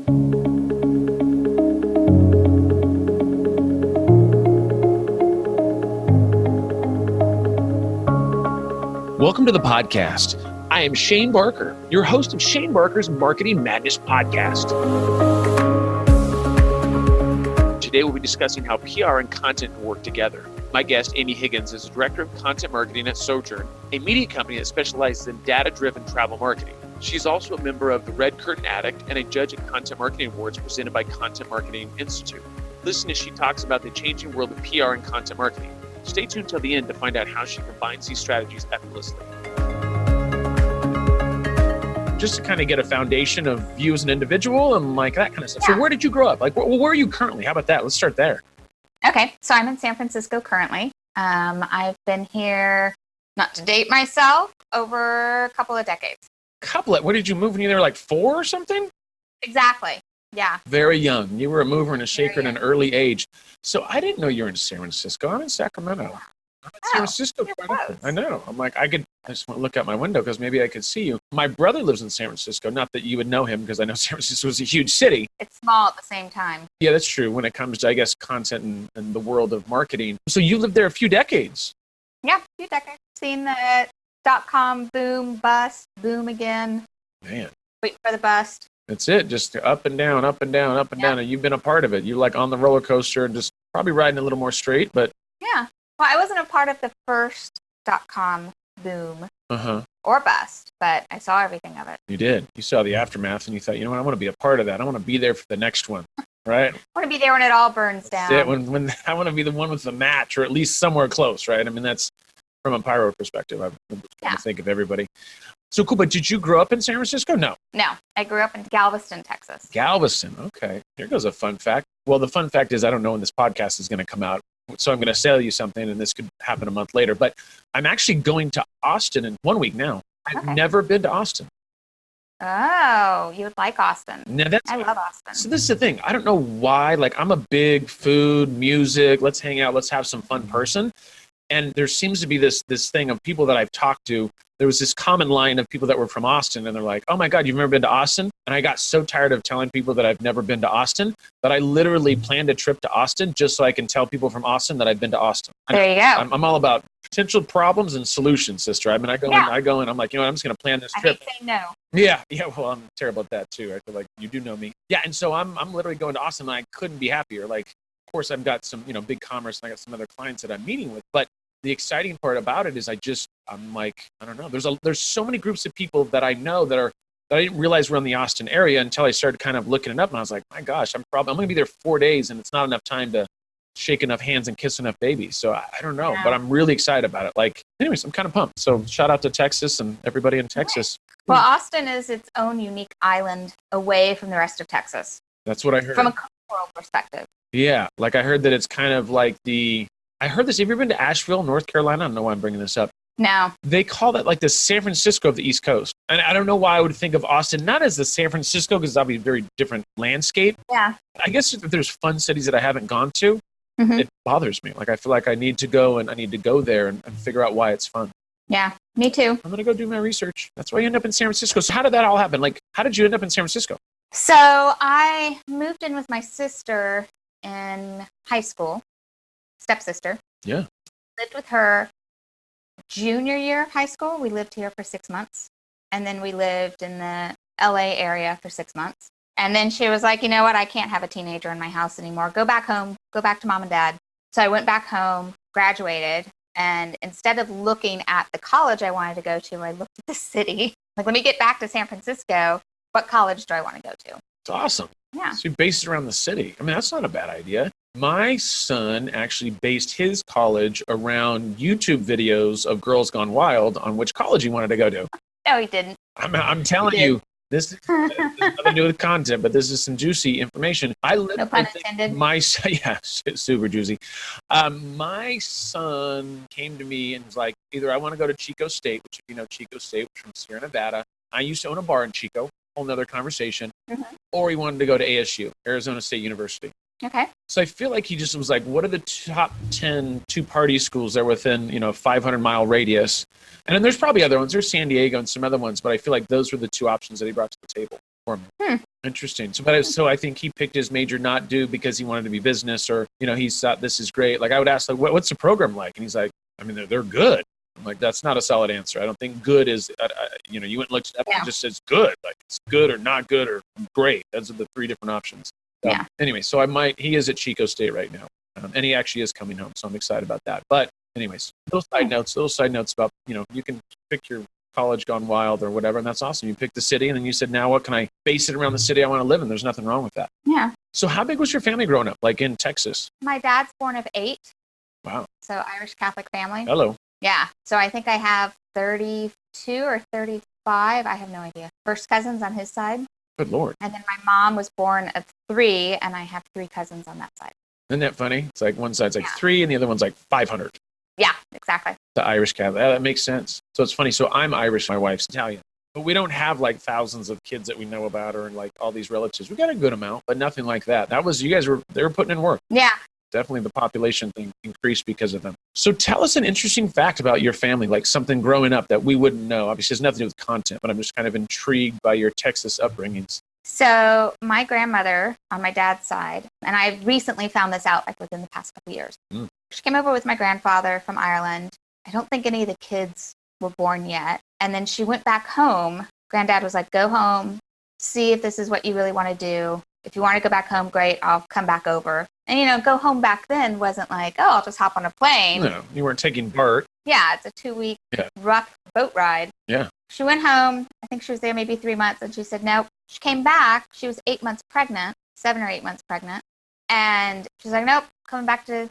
Welcome to the podcast. I am Shane Barker, your host of Shane Barker's Marketing Madness podcast. Today we'll be discussing how PR and content work together. My guest, Amy Higgins, is the Director of Content Marketing at Sojern, a media company that specializes in data-driven travel marketing. She's also a member of the Red Curtain Addict and a judge at Content Marketing Awards presented by Content Marketing Institute. Listen as she talks about the changing world of PR and content marketing. Stay tuned till the end to find out how she combines these strategies effortlessly. Just to kind of get a foundation of you as an individual and like that kind of stuff. Yeah. So where did you grow up? Like, where are you currently? How about that? Let's start there. Okay, so I'm in San Francisco currently. I've been here, not to date myself, over a couple of decades. What did you move when you were like 4 or something? Exactly. Yeah. Very young. You were a mover and a shaker at an early age. So I didn't know you were in San Francisco. I'm in Sacramento. I'm in San Francisco. I know. I'm like, I just want to look out my window because maybe I could see you. My brother lives in San Francisco. Not that you would know him because I know San Francisco is a huge city. It's small at the same time. Yeah, that's true when it comes to, I guess, content and the world of marketing. So you lived there a few decades. Yeah, a few decades. Seen the .com boom, bust, boom again. Man. Wait for the bust. That's it. Just up and down, up and down, up and down. And you've been a part of it. You're like on the roller coaster and just probably riding a little more straight, but. Yeah. Well, I wasn't a part of the first .com boom or bust, but I saw everything of it. You did. You saw the aftermath and you thought, you know what, I want to be a part of that. I want to be there for the next one, right? I want to be there when it all burns down. That's it. When I want to be the one with the match or at least somewhere close, right? I mean, that's from a pyro perspective. I'm trying to think of everybody. So cool, but did you grow up in San Francisco? No, I grew up in Galveston, Texas. Galveston, okay. Here goes a fun fact. Well, the fun fact is I don't know when this podcast is going to come out, so I'm going to sell you something, and this could happen a month later. But I'm actually going to Austin in 1 week now. I've never been to Austin. Oh, you would like Austin. I love Austin. So this is the thing. I don't know why. Like, I'm a big food, music, let's hang out, let's have some fun person. And there seems to be this thing of people that I've talked to. There was this common line of people that were from Austin, and they're like, oh my God, you've never been to Austin? And I got so tired of telling people that I've never been to Austin that I literally planned a trip to Austin just so I can tell people from Austin that I've been to Austin. There you go. I'm all about potential problems and solutions, sister. I mean, I go in, I'm like, you know what, I'm just going to plan this trip. I hate saying no. Yeah, well, I'm terrible at that too. I feel like you do know me. Yeah, and so I'm literally going to Austin, and I couldn't be happier. Like, of course, I've got some, big commerce, and I got some other clients that I'm meeting with, but the exciting part about it is I'm like, I don't know. There's so many groups of people that I know that I didn't realize were in the Austin area until I started kind of looking it up. And I was like, my gosh, I'm going to be there 4 days and it's not enough time to shake enough hands and kiss enough babies. So I don't know, but I'm really excited about it. Like, anyways, I'm kind of pumped. So shout out to Texas and everybody in Texas. Well, Austin is its own unique island away from the rest of Texas. That's what I heard. From a cultural perspective. Yeah. Like I heard that it's kind of like I heard this. Have you ever been to Asheville, North Carolina? I don't know why I'm bringing this up. No. They call that like the San Francisco of the East Coast. And I don't know why I would think of Austin not as the San Francisco because it's obviously a very different landscape. Yeah. I guess if there's fun cities that I haven't gone to, it bothers me. Like I feel like I need to go there and figure out why it's fun. Yeah, me too. I'm going to go do my research. That's why you end up in San Francisco. So how did that all happen? Like, how did you end up in San Francisco? So I moved in with my sister in high school. Stepsister. Yeah. Lived with her junior year of high school. We lived here for 6 months. And then we lived in the LA area for 6 months. And then she was like, you know what? I can't have a teenager in my house anymore. Go back home. Go back to mom and dad. So I went back home, graduated. And instead of looking at the college I wanted to go to, I looked at the city. Like, let me get back to San Francisco. What college do I want to go to? It's awesome. Yeah. So you based it around the city. I mean, that's not a bad idea. My son actually based his college around YouTube videos of Girls Gone Wild on which college he wanted to go to. No, he didn't. I'm telling you, this is nothing to do with content, but this is some juicy information. No pun intended. Super juicy. My son came to me and was like, either I want to go to Chico State, which if you know Chico State, which is from Sierra Nevada. I used to own a bar in Chico, whole nother conversation. Or he wanted to go to ASU, Arizona State University. Okay. So I feel like he just was like, what are the top 10 two-party schools that are within, 500-mile radius? And then there's probably other ones. There's San Diego and some other ones, but I feel like those were the two options that he brought to the table for me. Interesting. So I think he picked his major not do because he wanted to be business, or he thought this is great. Like I would ask, like, what's the program like? And he's like, I mean, they're good. I'm like, that's not a solid answer. I don't think good is, you went and looked it up and it just says good. Like it's good or not good or great. Those are the three different options. Anyway, so he is at Chico State right now. And he actually is coming home. So I'm excited about that. But anyways, little side notes about, you can pick your college gone wild or whatever. And that's awesome. You picked the city and then you said, now what can I base it around the city I want to live in? There's nothing wrong with that. Yeah. So how big was your family growing up, like in Texas? My dad's born of 8. Wow. So Irish Catholic family. Hello. Yeah. So I think I have 32 or 35. I have no idea. First cousins on his side. Good Lord. And then my mom was born of 3, and I have 3 cousins on that side. Isn't that funny? It's like one side's like 3 and the other one's like 500. Yeah, exactly. The Irish Catholic. That makes sense. So it's funny. So I'm Irish. My wife's Italian. But we don't have like thousands of kids that we know about or like all these relatives. We got a good amount, but nothing like that. They were putting in work. Yeah. Definitely the population thing increased because of them. So tell us an interesting fact about your family, like something growing up that we wouldn't know. Obviously, it has nothing to do with content, but I'm just kind of intrigued by your Texas upbringings. So my grandmother on my dad's side, and I recently found this out like within the past couple of years. She came over with my grandfather from Ireland. I don't think any of the kids were born yet. And then she went back home. Granddad was like, go home, see if this is what you really want to do. If you want to go back home, great, I'll come back over. And, go home back then wasn't like, oh, I'll just hop on a plane. No, you weren't taking BART. Yeah, it's a 2-week rough boat ride. Yeah. She went home. I think she was there maybe 3 months. And she said, nope. She came back. She was 8 months pregnant, 7 or 8 months pregnant. And she's like, nope, coming back to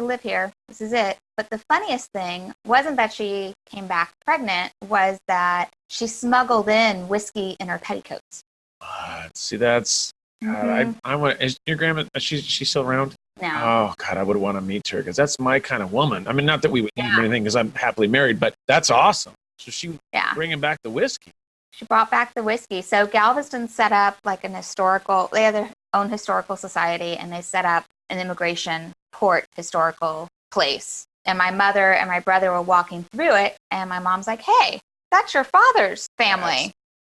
live here. This is it. But the funniest thing wasn't that she came back pregnant, was that she smuggled in whiskey in her petticoats. See, that's... God, I want. Is your grandma? She's still around? No. Oh God, I would want to meet her because that's my kind of woman. I mean, not that we would eat or anything because I'm happily married, but that's awesome. So she bringing back the whiskey. She brought back the whiskey. So Galveston set up like they have their own historical society, and they set up an immigration port historical place. And my mother and my brother were walking through it, and my mom's like, "Hey, that's your father's family."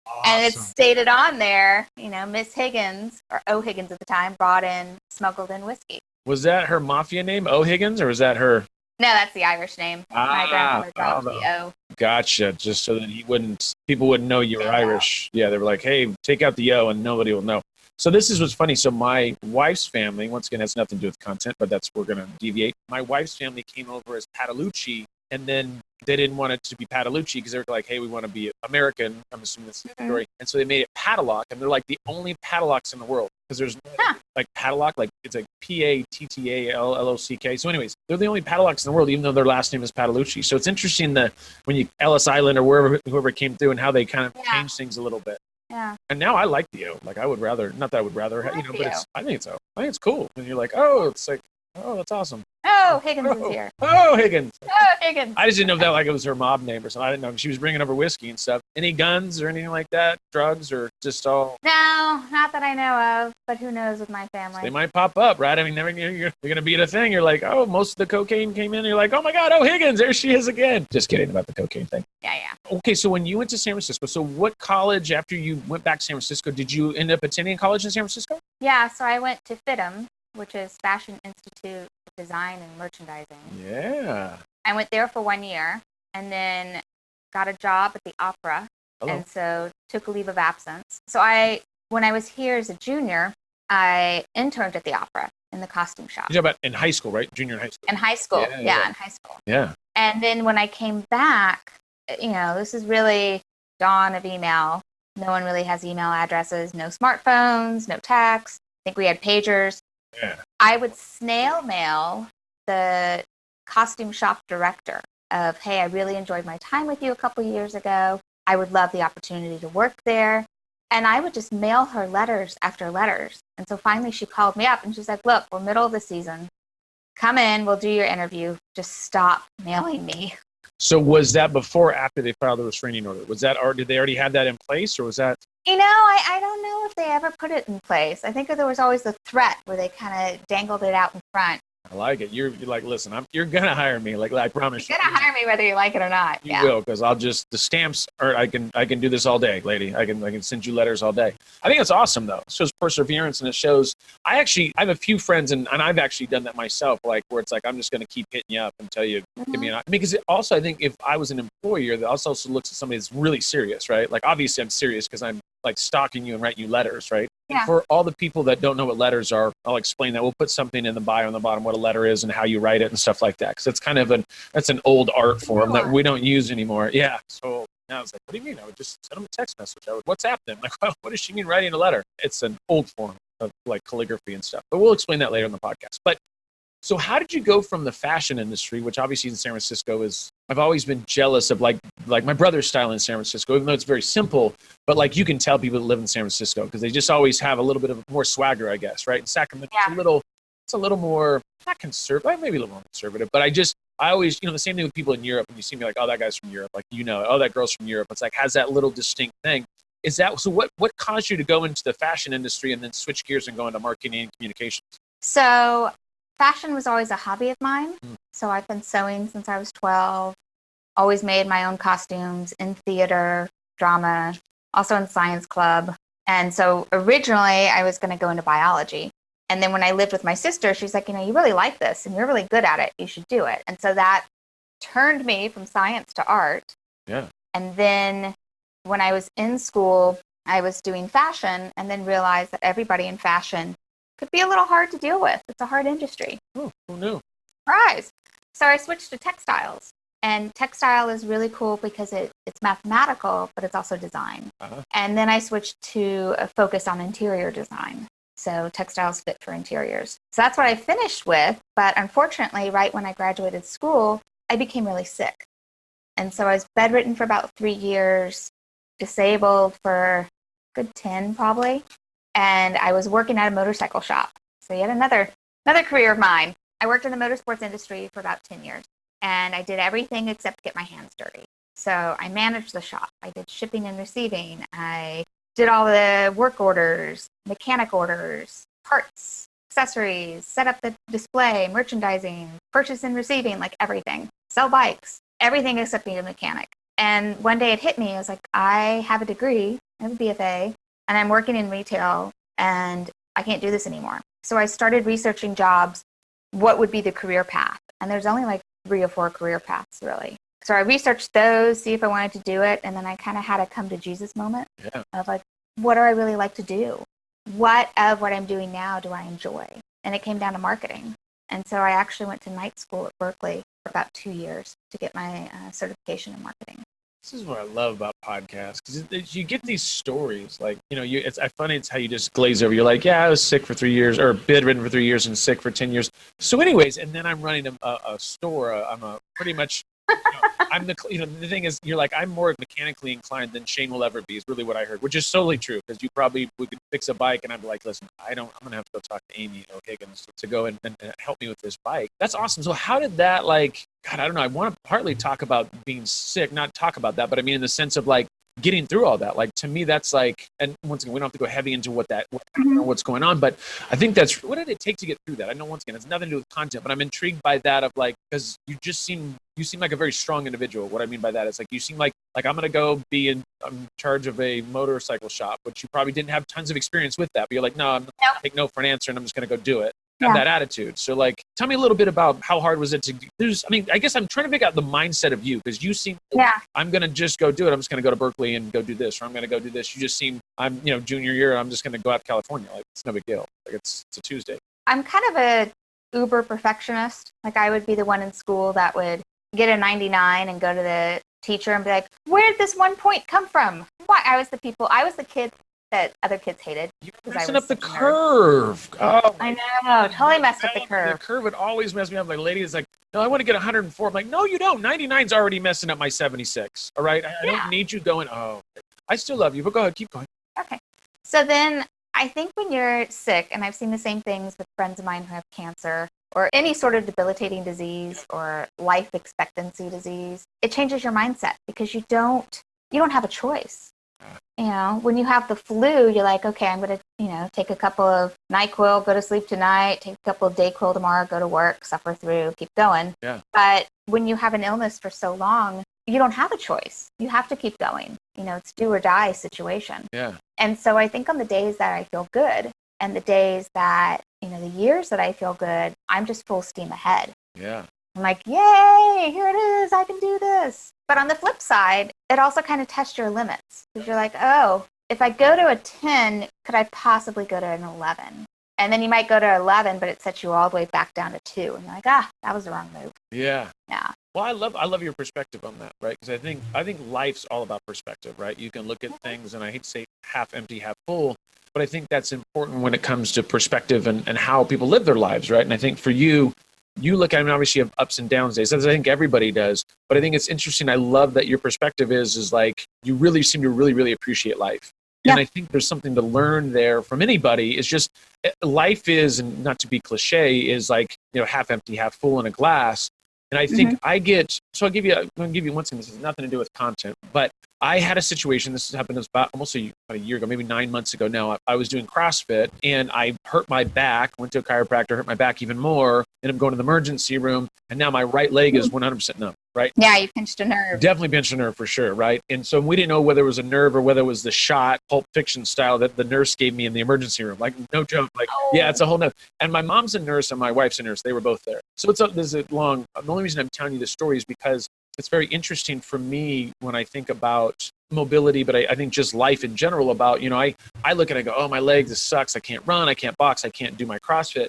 Awesome. And it's stated on there, Miss Higgins, or O. Higgins at the time, smuggled in whiskey. Was that her mafia name, O. Higgins, or was that her? No, that's the Irish name. My grandfather dropped the O. Gotcha. Just so that people wouldn't know you were Irish. Yeah, they were like, hey, take out the O and nobody will know. So this is what's funny. So my wife's family, once again, has nothing to do with content, but we're going to deviate. My wife's family came over as Patalucci, and then they didn't want it to be Patalucci because they were like, hey, we want to be American. I'm assuming that's the story. And so they made it Padalock, and they're like the only Padalocks in the world because there's like Padalock, like it's like Pattallock. So anyways, they're the only Padalocks in the world, even though their last name is Patalucci. So it's interesting that when Ellis Island or whoever came through and how they kind of changed things a little bit. Yeah. And now I like the O. Like I would rather, not that I would rather, but I think it's O. I think it's cool. And you're like, oh, it's like, oh, that's awesome. Oh, Higgins is here. Oh, Higgins. Oh, Higgins. I just didn't know if that like it was her mob name or something. I didn't know. She was bringing over whiskey and stuff. Any guns or anything like that? Drugs or just all? No, not that I know of. But who knows with my family? They might pop up, right? I mean, you're going to be at a thing. You're like, oh, most of the cocaine came in. You're like, oh my God, oh, Higgins, there she is again. Just kidding about the cocaine thing. Yeah. Okay, so when you went to San Francisco, so what college, after you went back to San Francisco, did you end up attending college in San Francisco? Yeah, so I went to FITM, which is Fashion Institute of Design and Merchandising. Yeah. I went there for 1 year and then got a job at the opera. Hello. And so took a leave of absence. So when I was here as a junior, I interned at the opera in the costume shop. You're talking about in high school, right? Junior in high school. In high school. Yeah, in high school. Yeah. And then when I came back, this is really dawn of email. No one really has email addresses, no smartphones, no text. I think we had pagers. Yeah. I would snail mail the costume shop director of, hey, I really enjoyed my time with you a couple of years ago. I would love the opportunity to work there. And I would just mail her letters after letters. And so finally she called me up and she's like, look, we're middle of the season. Come in, we'll do your interview. Just stop mailing me. So was that before or after they filed the restraining order? Was that, or did they already have that in place, or was that? I don't know if they ever put it in place. I think there was always the threat where they kind of dangled it out in front. I like it. You're like, listen, you're gonna hire me. Like I promise You're gonna hire me whether you like it or not. You will, because I'll just the stamps. Or I can do this all day, lady. I can send you letters all day. I think it's awesome though. It shows perseverance, and it shows. I have a few friends, and I've actually done that myself. Like where it's like I'm just gonna keep hitting you up until you give me an. Because also I think if I was an employer, that also looks at somebody that's really serious, right? Like obviously I'm serious because I'm like stalking you and writing you letters, right? Yeah. For all the people that don't know what letters are, I'll explain that. We'll put something in the bio on the bottom what a letter is and how you write it and stuff like that. Because it's kind of that's an old art form that we don't use anymore. Yeah. So now it's like, what do you mean? I would just send them a text message. I would WhatsApp them. Like, well, what does she mean writing a letter? It's an old form of like calligraphy and stuff. But we'll explain that later in the podcast. But so how did you go from the fashion industry, which obviously in San Francisco is, I've always been jealous of like my brother's style in San Francisco, even though it's very simple, but like you can tell people that live in San Francisco because they just always have a little bit of more swagger, I guess, right? In Sacramento, it's a little more, not conservative, maybe a little more conservative, but I always, the same thing with people in Europe, when you see me like, oh, that guy's from Europe, like, oh, that girl's from Europe. It's like, has that little distinct thing. So what caused you to go into the fashion industry and then switch gears and go into marketing and communications? So fashion was always a hobby of mine. So I've been sewing since I was 12, always made my own costumes in theater, drama, also in science club. And so originally I was going to go into biology. And then when I lived with my sister, she's like, you really like this and you're really good at it. You should do it. And so that turned me from science to art. Yeah. And then when I was in school, I was doing fashion and then realized that everybody in fashion could be a little hard to deal with. It's a hard industry. Oh, who knew? Surprise. So I switched to textiles. And textile is really cool because it's mathematical, but it's also design. Uh-huh. And then I switched to a focus on interior design. So textiles fit for interiors. So that's what I finished with. But unfortunately, right when I graduated school, I became really sick. And so I was bedridden for about 3 years, disabled for a good 10 probably. And I was working at a motorcycle shop. So yet another career of mine. I worked in the motorsports industry for about 10 years. And I did everything except get my hands dirty. So I managed the shop. I did shipping and receiving. I did all the work orders, mechanic orders, parts, accessories, set up the display, merchandising, purchase and receiving, like everything. Sell bikes, everything except being a mechanic. And one day it hit me. I was like, I have a degree, I have a BFA, and I'm working in retail, and I can't do this anymore. So I started researching jobs, what would be the career path? And there's only like 3 or 4 career paths, really. So I researched those, see if I wanted to do it, and then I kind of had a come to Jesus moment of like, what do I really like to do? What of what I'm doing now do I enjoy? And it came down to marketing. And so I actually went to night school at Berkeley for about 2 years to get my certification in marketing. This is what I love about podcasts, because you get these stories like, I find it's how you just glaze over. You're like, yeah, I was sick for 3 years, or bedridden for 3 years and sick for 10 years. So anyways, and then I'm running a store. I'm a pretty much, I'm the thing is, you're like, I'm more mechanically inclined than Shane will ever be, is really what I heard, which is solely true, because we could fix a bike and I'd be like, listen, I'm going to have to go talk to Amy or Higgins to go and help me with this bike. That's awesome. So how did that, like, God, I don't know. I want to partly talk about being sick, not talk about that, but I mean, in the sense of like getting through all that. Like, to me, that's like, and once again, we don't have to go heavy into what's going on, but I think what did it take to get through that? I know, once again, it's nothing to do with content, but I'm intrigued by that of like, because you seem like a very strong individual. What I mean by that is like, you seem like I'm going to go be in charge of a motorcycle shop, which you probably didn't have tons of experience with that, but you're like, no, I'm not going to take no for an answer and I'm just going to go do it. Have that attitude. So like, tell me a little bit about how hard was it to I guess I'm trying to figure out the mindset of you, because you seem, I'm going to just go do it. I'm just going to go to Berkeley and go do this, or I'm going to go do this. You just seem, I'm, junior year, I'm just going to go out to California. Like, it's no big deal. Like, it's a Tuesday. I'm kind of a uber perfectionist. Like, I would be the one in school that would get a 99 and go to the teacher and be like, where did this 1 point come from? Why? I was the kid that other kids hated. You're messing up the curve. Oh, I know. Totally messed up the curve. The curve would always mess me up. Like, lady is like, no, I want to get 104. I'm like, no, you don't. 99's already messing up my 76. All right? I don't need you going, oh, I still love you, but go ahead. Keep going. Okay. So then I think when you're sick, and I've seen the same things with friends of mine who have cancer or any sort of debilitating disease or life expectancy disease, it changes your mindset, because you don't have a choice. You know, when you have the flu, you're like, okay, I'm going to, you know, take a couple of NyQuil, go to sleep tonight, take a couple of Dayquil tomorrow, go to work, suffer through, keep going. Yeah. But when you have an illness for so long, you don't have a choice. You have to keep going. You know, it's do or die situation. Yeah. And so I think on the days that I feel good and the days that, you know, the years that I feel good, I'm just full steam ahead. Yeah. I'm like, yay, here it is. I can do this. But on the flip side, it also kind of tests your limits because you're like, oh, if I go to a 10, could I possibly go to an 11? And then you might go to 11, but it sets you all the way back down to 2. And you're like, that was the wrong move. Yeah. Yeah. Well, I love your perspective on that, right? Because I think life's all about perspective, right? You can look at things, and I hate to say half empty, half full, but I think that's important when it comes to perspective and how people live their lives, right? And I think for you look at, I mean, obviously you have ups and downs days, as I think everybody does, but I think it's interesting. I love that your perspective is like, you really seem to really, really appreciate life. Yeah. And I think there's something to learn there from anybody. It's just, life is, and not to be cliche, is like, you know, half empty, half full in a glass. And I think I'll give you one thing. This has nothing to do with content, but I had a situation, this happened about almost a year ago, maybe 9 months ago now. I was doing CrossFit and I hurt my back, went to a chiropractor, hurt my back even more, and I'm going to the emergency room, and now my right leg is 100% numb, right? Yeah, you pinched a nerve. Definitely pinched a nerve for sure, right? And so we didn't know whether it was a nerve or whether it was the shot, Pulp Fiction style, that the nurse gave me in the emergency room. Like, no joke. Like, yeah, it's a whole nother. And my mom's a nurse and my wife's a nurse. They were both there. So the only reason I'm telling you this story is because it's very interesting for me when I think about mobility, but I think just life in general about, you know, I look and I go, oh, my leg, this sucks. I can't run. I can't box. I can't do my CrossFit.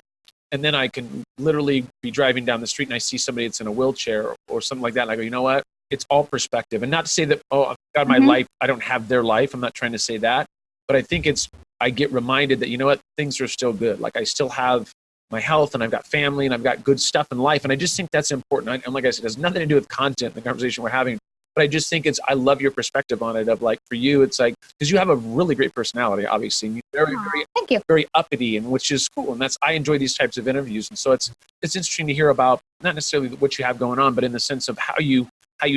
And then I can literally be driving down the street and I see somebody that's in a wheelchair or something like that. And I go, you know what? It's all perspective. And not to say that, oh, I've got my life, I don't have their life. I'm not trying to say that. But I think I get reminded that, you know what? Things are still good. Like, I still have my health and I've got family and I've got good stuff in life. And I just think that's important. And like I said, it has nothing to do with content, the conversation we're having. But I just think I love your perspective on it of like, for you, it's like, because you have a really great personality, obviously. And you're thank you. Very uppity, and which is cool. And I enjoy these types of interviews. And so it's interesting to hear about, not necessarily what you have going on, but in the sense of how you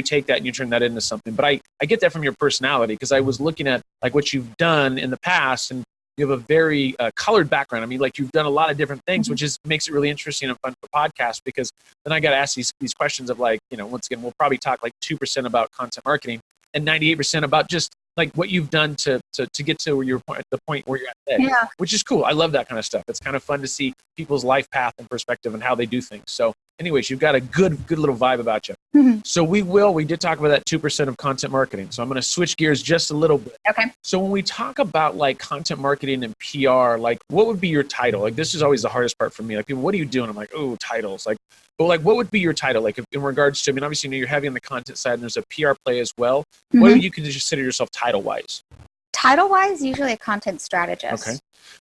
take that and you turn that into something. But I get that from your personality, because I was looking at like what you've done in the past, and you have a very colored background. I mean, like, you've done a lot of different things, which makes it really interesting and fun for podcasts, because then I got to ask these questions of like, you know, once again, we'll probably talk like 2% about content marketing and 98% about just like what you've done to get to where you're at the point where you're at today, which is cool. I love that kind of stuff. It's kind of fun to see people's life path and perspective and how they do things. So anyways, you've got a good little vibe about you. So we did talk about that 2% of content marketing. So I'm going to switch gears just a little bit. Okay. So when we talk about like content marketing and PR, like, what would be your title? Like, this is always the hardest part for me. Like, people, what are you doing? I'm like, oh, titles. Like, but like, what would be your title? Like, in regards to, I mean, obviously, you know, you're heavy on the content side and there's a PR play as well. What do you consider yourself title-wise? Title-wise, usually a content strategist. Okay.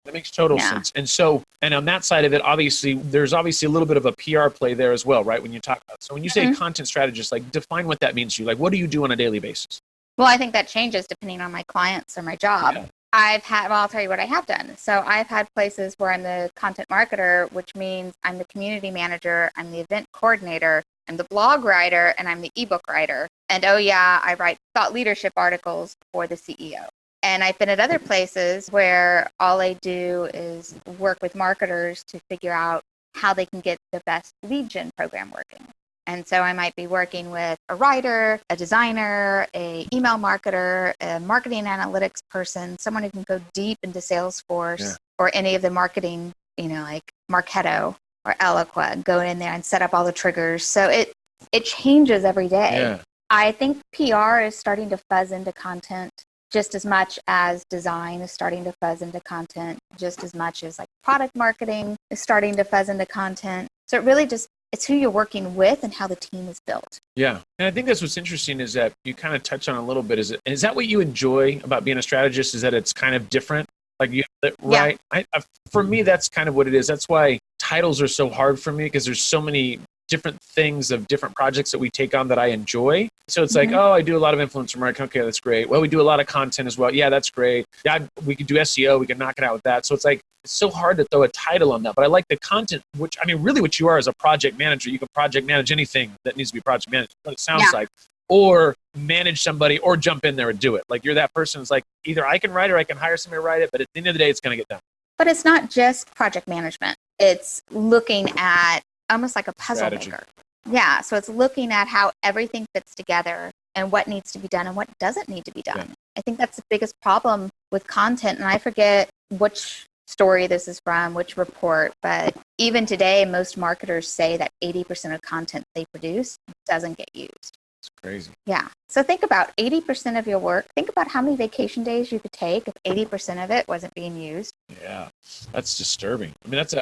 That makes total sense. And so, and on that side of it, obviously, there's obviously a little bit of a PR play there as well, right? When you talk about it. So when you say content strategist, like, define what that means to you. Like, what do you do on a daily basis? Well, I think that changes depending on my clients or my job. Yeah. I'll tell you what I have done. So I've had places where I'm the content marketer, which means I'm the community manager, I'm the event coordinator, I'm the blog writer, and I'm the ebook writer. And oh yeah, I write thought leadership articles for the CEO. And I've been at other places where all I do is work with marketers to figure out how they can get the best lead gen program working. And so I might be working with a writer, a designer, a email marketer, a marketing analytics person, someone who can go deep into Salesforce or any of the marketing, you know, like Marketo or Eloqua, go in there and set up all the triggers. So it changes every day. Yeah. I think PR is starting to fuzz into content just as much as design is starting to fuzz into content, just as much as like product marketing is starting to fuzz into content. So it really just, it's who you're working with and how the team is built. Yeah. And I think that's what's interesting is that you kind of touch on a little bit. Is that what you enjoy about being a strategist, is that it's kind of different? Like, you, right? Yeah. For me, that's kind of what it is. That's why titles are so hard for me, because there's so many different things of different projects that we take on that I enjoy. So it's like, oh, I do a lot of influencer marketing. Okay, that's great. Well, we do a lot of content as well. Yeah, that's great. Yeah, we could do SEO. We can knock it out with that. So it's like, it's so hard to throw a title on that. But I like the content, which, I mean, really what you are is a project manager. You can project manage anything that needs to be project managed, what it sounds like. Or manage somebody or jump in there and do it. Like you're that person who's like, either I can write or I can hire somebody to write it, but at the end of the day, it's going to get done. But it's not just project management. It's looking at almost like a puzzle Strategy. maker. Yeah. So it's looking at how everything fits together and what needs to be done and what doesn't need to be done. Yeah. I think that's the biggest problem with content. And I forget which story this is from, which report, but even today, most marketers say that 80% of content they produce doesn't get used. It's crazy. Yeah. So think about 80% of your work. Think about how many vacation days you could take if 80% of it wasn't being used. Yeah. That's disturbing. I mean, it's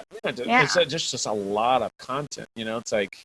just a lot of content, it's like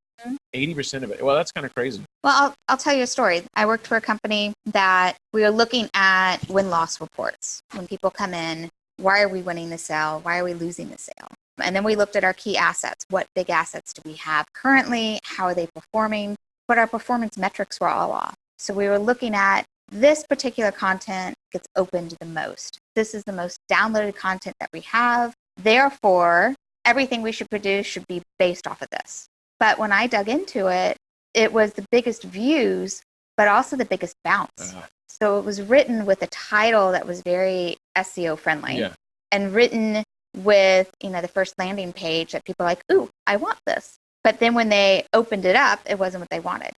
80% of it. Well, that's kind of crazy. Well, I'll tell you a story. I worked for a company that we were looking at win-loss reports. When people come in, why are we winning the sale? Why are we losing the sale? And then we looked at our key assets. What big assets do we have currently? How are they performing? But our performance metrics were all off. So we were looking at this particular content gets opened the most. This is the most downloaded content that we have. Therefore, everything we should produce should be based off of this. But when I dug into it, it was the biggest views, but also the biggest bounce. So it was written with a title that was very SEO friendly and written with, the first landing page that people are like, ooh, I want this. But then when they opened it up, it wasn't what they wanted.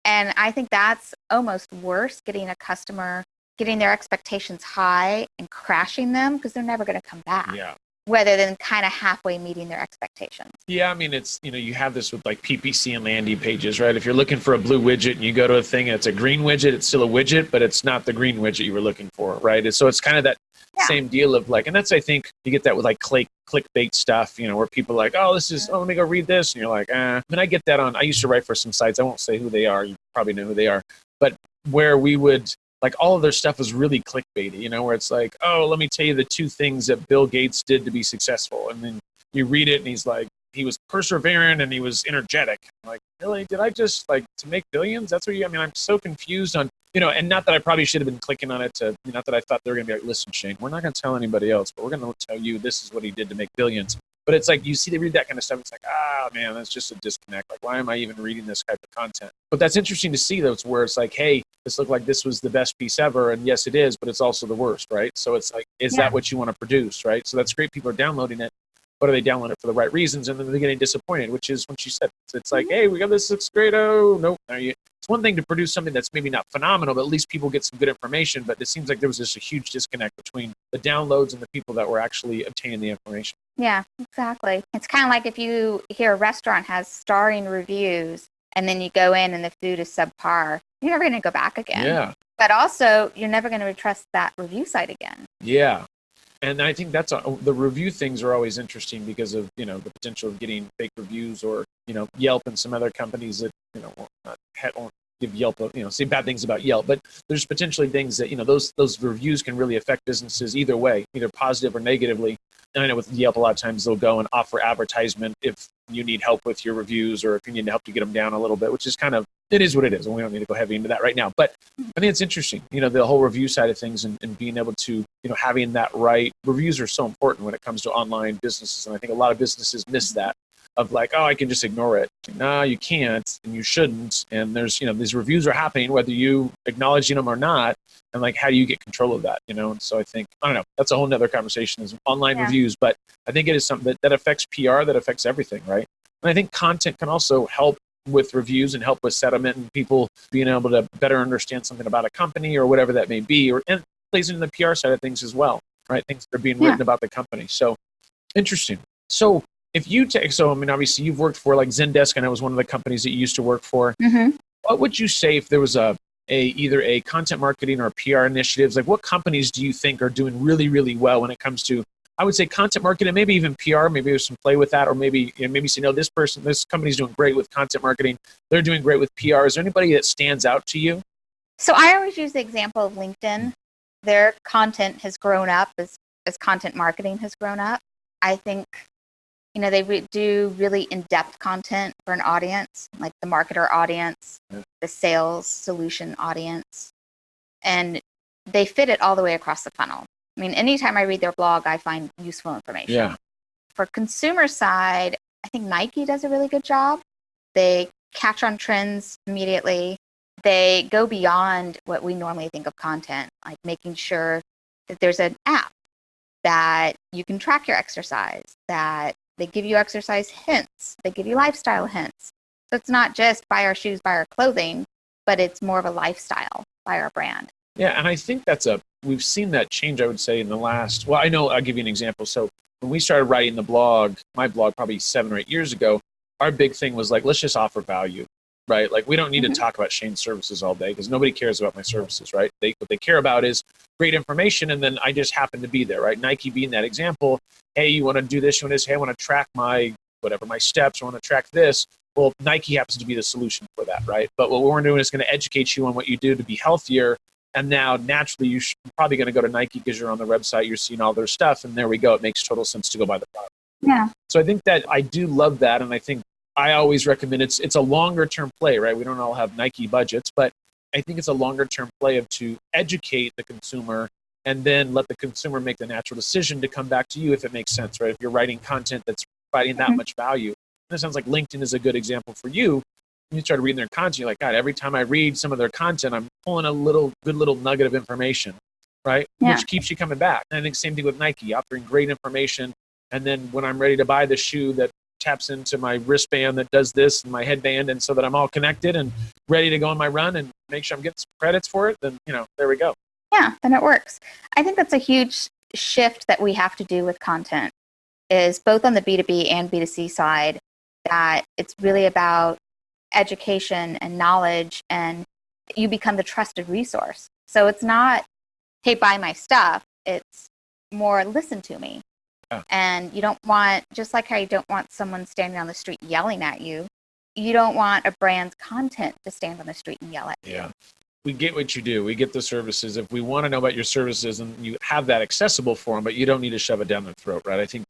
And I think that's almost worse, getting a customer, getting their expectations high and crashing them because they're never going to come back. Yeah. Rather than kind of halfway meeting their expectations. Yeah, I mean, it's, you have this with like PPC and landing pages, right? If you're looking for a blue widget and you go to a thing and it's a green widget, it's still a widget, but it's not the green widget you were looking for, right? So it's kind of that same deal of like, and that's, I think you get that with like clickbait stuff, where people are like, let me go read this. And you're like, I mean, I get that I used to write for some sites. I won't say who they are. You probably know who they are, but where we would, like all of their stuff was really clickbaity, where it's like, oh, let me tell you the 2 things that Bill Gates did to be successful. And then you read it and he's like, he was persevering and he was energetic. I'm like, really? Did I just to make billions? That's what I'm so confused on, and not that I probably should have been clicking on it not that I thought they were going to be like, listen, Shane, we're not going to tell anybody else, but we're going to tell you this is what he did to make billions. But it's like, they read that kind of stuff. It's like, man, that's just a disconnect. Like, why am I even reading this type of content? But that's interesting to see, though. It's where it's like, hey, this looked like this was the best piece ever. And yes, it is, but it's also the worst, right? So it's like, is that what you want to produce, right? So that's great. People are downloading it. But are they downloading it for the right reasons? And then they're getting disappointed, which is when she said, it's like, hey, we got this, looks great. Oh, nope. It's one thing to produce something that's maybe not phenomenal, but at least people get some good information. But it seems like there was just a huge disconnect between the downloads and the people that were actually obtaining the information. Yeah, exactly. It's kind of like if you hear a restaurant has starring reviews and then you go in and the food is subpar, you're never going to go back again. Yeah. But also, you're never going to trust that review site again. Yeah. And I think the review things are always interesting because of, the potential of getting fake reviews or, Yelp and some other companies that, won't give Yelp, say bad things about Yelp, but there's potentially things that, those reviews can really affect businesses either way, either positive or negatively. And I know with Yelp, a lot of times they'll go and offer advertisement if you need help with your reviews or if you need help to get them down a little bit, which is it is what it is. And we don't need to go heavy into that right now. But I think it's interesting, the whole review side of things and being able to, having that right. Reviews are so important when it comes to online businesses. And I think a lot of businesses miss that of like, oh, I can just ignore it. No, you can't and you shouldn't. And there's, these reviews are happening whether you acknowledging them or not. And like, how do you get control of that? And so I think, I don't know, that's a whole nother conversation is online reviews, but I think it is something that affects PR, that affects everything, right? And I think content can also help with reviews and help with sentiment and people being able to better understand something about a company or whatever that may be, and plays into the PR side of things as well, right? Things that are being written about the company. So interesting. So if you obviously you've worked for like Zendesk, and it was one of the companies that you used to work for. Mm-hmm. What would you say if there was either a content marketing or PR initiatives? Like what companies do you think are doing really, really well when it comes to, I would say content marketing, maybe even PR, maybe there's some play with that, or maybe say, no, this company's doing great with content marketing. They're doing great with PR. Is there anybody that stands out to you? So I always use the example of LinkedIn. Their content has grown up as content marketing has grown up. I think, they do really in-depth content for an audience, like the marketer audience, the sales solution audience, and they fit it all the way across the funnel. I mean, anytime I read their blog, I find useful information. Yeah. For consumer side, I think Nike does a really good job. They catch on trends immediately. they go beyond what we normally think of content, like making sure that there's an app that you can track your exercise, that they give you exercise hints, they give you lifestyle hints. So it's not just buy our shoes, buy our clothing, but it's more of a lifestyle, buy our brand. Yeah, and I think we've seen that change, I would say, in the last, well, I know, I'll give you an example. So when we started writing my blog probably 7 or 8 years ago, our big thing was like, let's just offer value, right? Like, we don't need to talk about Shane's services all day because nobody cares about my services, right? What they care about is great information, and then I just happen to be there, right? Nike being that example. Hey, you want to do this? You want this? Hey, I want to track my steps. I want to track this. Well, Nike happens to be the solution for that, right? But what we're doing is going to educate you on what you do to be healthier. And now, naturally, you're probably going to go to Nike because you're on their website, you're seeing all their stuff, and there we go. It makes total sense to go buy the product. Yeah. So I think that I do love that, and I think I always recommend it's a longer-term play, right? We don't all have Nike budgets, but I think it's a longer-term play to educate the consumer and then let the consumer make the natural decision to come back to you if it makes sense, right? If you're writing content that's providing that much value. And it sounds like LinkedIn is a good example for you. When you start reading their content, you're like, God, every time I read some of their content, I'm pulling a good little nugget of information, right? Yeah. Which keeps you coming back. And I think same thing with Nike, offering great information. And then when I'm ready to buy the shoe that taps into my wristband that does this and my headband, and so that I'm all connected and ready to go on my run and make sure I'm getting some credits for it, then, there we go. Yeah, then it works. I think that's a huge shift that we have to do with content, is both on the B2B and B2C side, that it's really about education and knowledge, and you become the trusted resource. So it's not, hey, buy my stuff. It's more, listen to me. Yeah. And you don't want, just like how you don't want someone standing on the street yelling at you, you don't want a brand's content to stand on the street and yell at you. Yeah. We get what you do. We get the services. If we want to know about your services, and you have that accessible for them, but you don't need to shove it down their throat, right? I think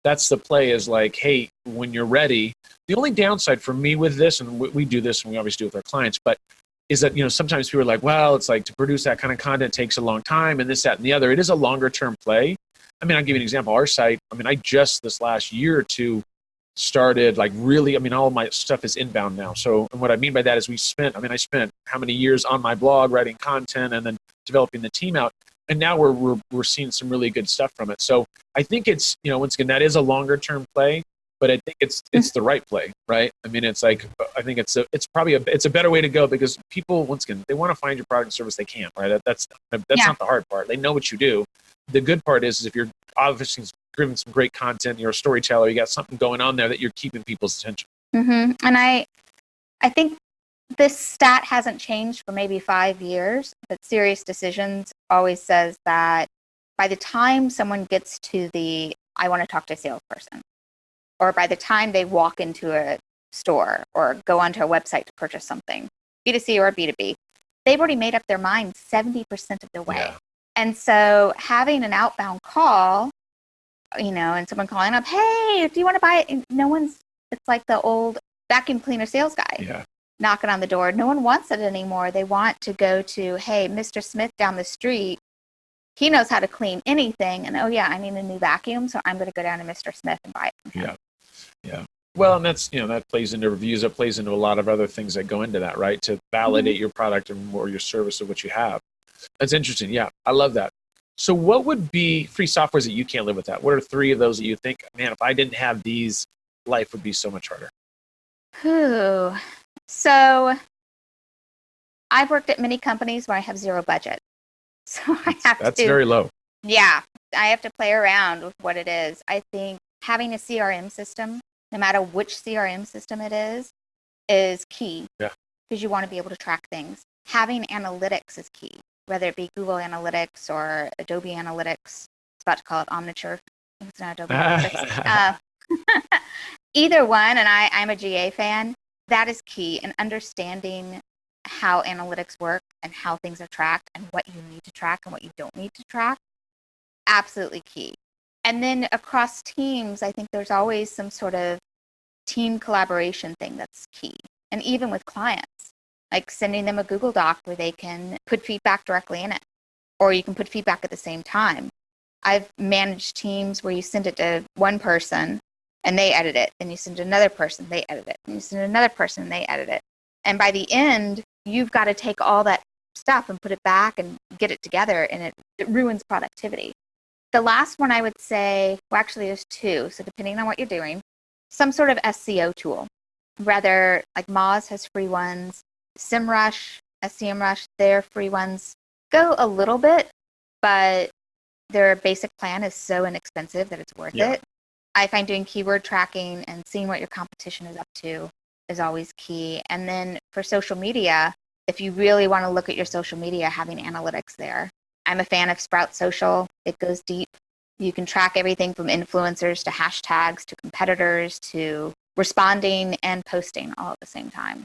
that's the play, is like, hey, when you're ready. The only downside for me with this, and we do this and we always do with our clients, but is that, sometimes people are like, well, it's like to produce that kind of content takes a long time and this, that, and the other. It is a longer term play. I mean, I'll give you an example. Our site, I just this last year or two started like really, all of my stuff is inbound now. So, and what I mean by that is I spent how many years on my blog writing content and then developing the team out. And now we're seeing some really good stuff from it. So I think it's, once again, that is a longer term play, but I think it's the right play, right? It's like, I think it's a better way to go, because people, once again, they want to find your product and service they can, right? That's not the hard part. They know what you do. The good part is if you're obviously driven some great content, you're a storyteller, you got something going on there that you're keeping people's attention. Mm-hmm. And I think this stat hasn't changed for maybe 5 years, but Serious Decisions always says that by the time someone gets to I want to talk to a salesperson, or by the time they walk into a store or go onto a website to purchase something, B2C or B2B, they've already made up their mind 70% of the way. Yeah. And so having an outbound call, and someone calling up, hey, do you want to buy it? And it's like the old vacuum cleaner sales guy knocking on the door. No one wants it anymore. They want to go to, hey, Mr. Smith down the street. He knows how to clean anything. And, oh, yeah, I need a new vacuum, so I'm going to go down to Mr. Smith and buy it. Yeah. Yeah. Well, and that's, that plays into reviews. It plays into a lot of other things that go into that, right? To validate your product or your service of what you have. That's interesting. Yeah. I love that. So what would be free softwares that you can't live without? What are 3 of those that you think, man, if I didn't have these, life would be so much harder? So I've worked at many companies where I have zero budget. So that's very low. Yeah. I have to play around with what it is. I think having a CRM system, no matter which CRM system it is key. Yeah. Because you want to be able to track things. Having analytics is key, whether it be Google Analytics or Adobe Analytics. It's about to call it Omniture. It's not Adobe Analytics. Either one, and I'm a GA fan, that is key. And understanding how analytics work and how things are tracked and what you need to track and what you don't need to track, absolutely key. And then across teams, I think there's always some sort of team collaboration thing that's key. And even with clients, like sending them a Google Doc where they can put feedback directly in it, or you can put feedback at the same time. I've managed teams where you send it to one person and they edit it, and you send it to another person, they edit it, and you send it to another person, they edit it. And by the end, you've got to take all that stuff and put it back and get it together, and it ruins productivity. The last one I would say, well, actually there's two. So depending on what you're doing, some sort of SEO tool. Rather, like Moz has free ones, SEMrush, SEMrush, their free ones go a little bit, but their basic plan is so inexpensive that it's worth it. I find doing keyword tracking and seeing what your competition is up to is always key. And then for social media, if you really want to look at your social media, having analytics there. I'm a fan of Sprout Social. It goes deep. You can track everything from influencers to hashtags to competitors to responding and posting all at the same time.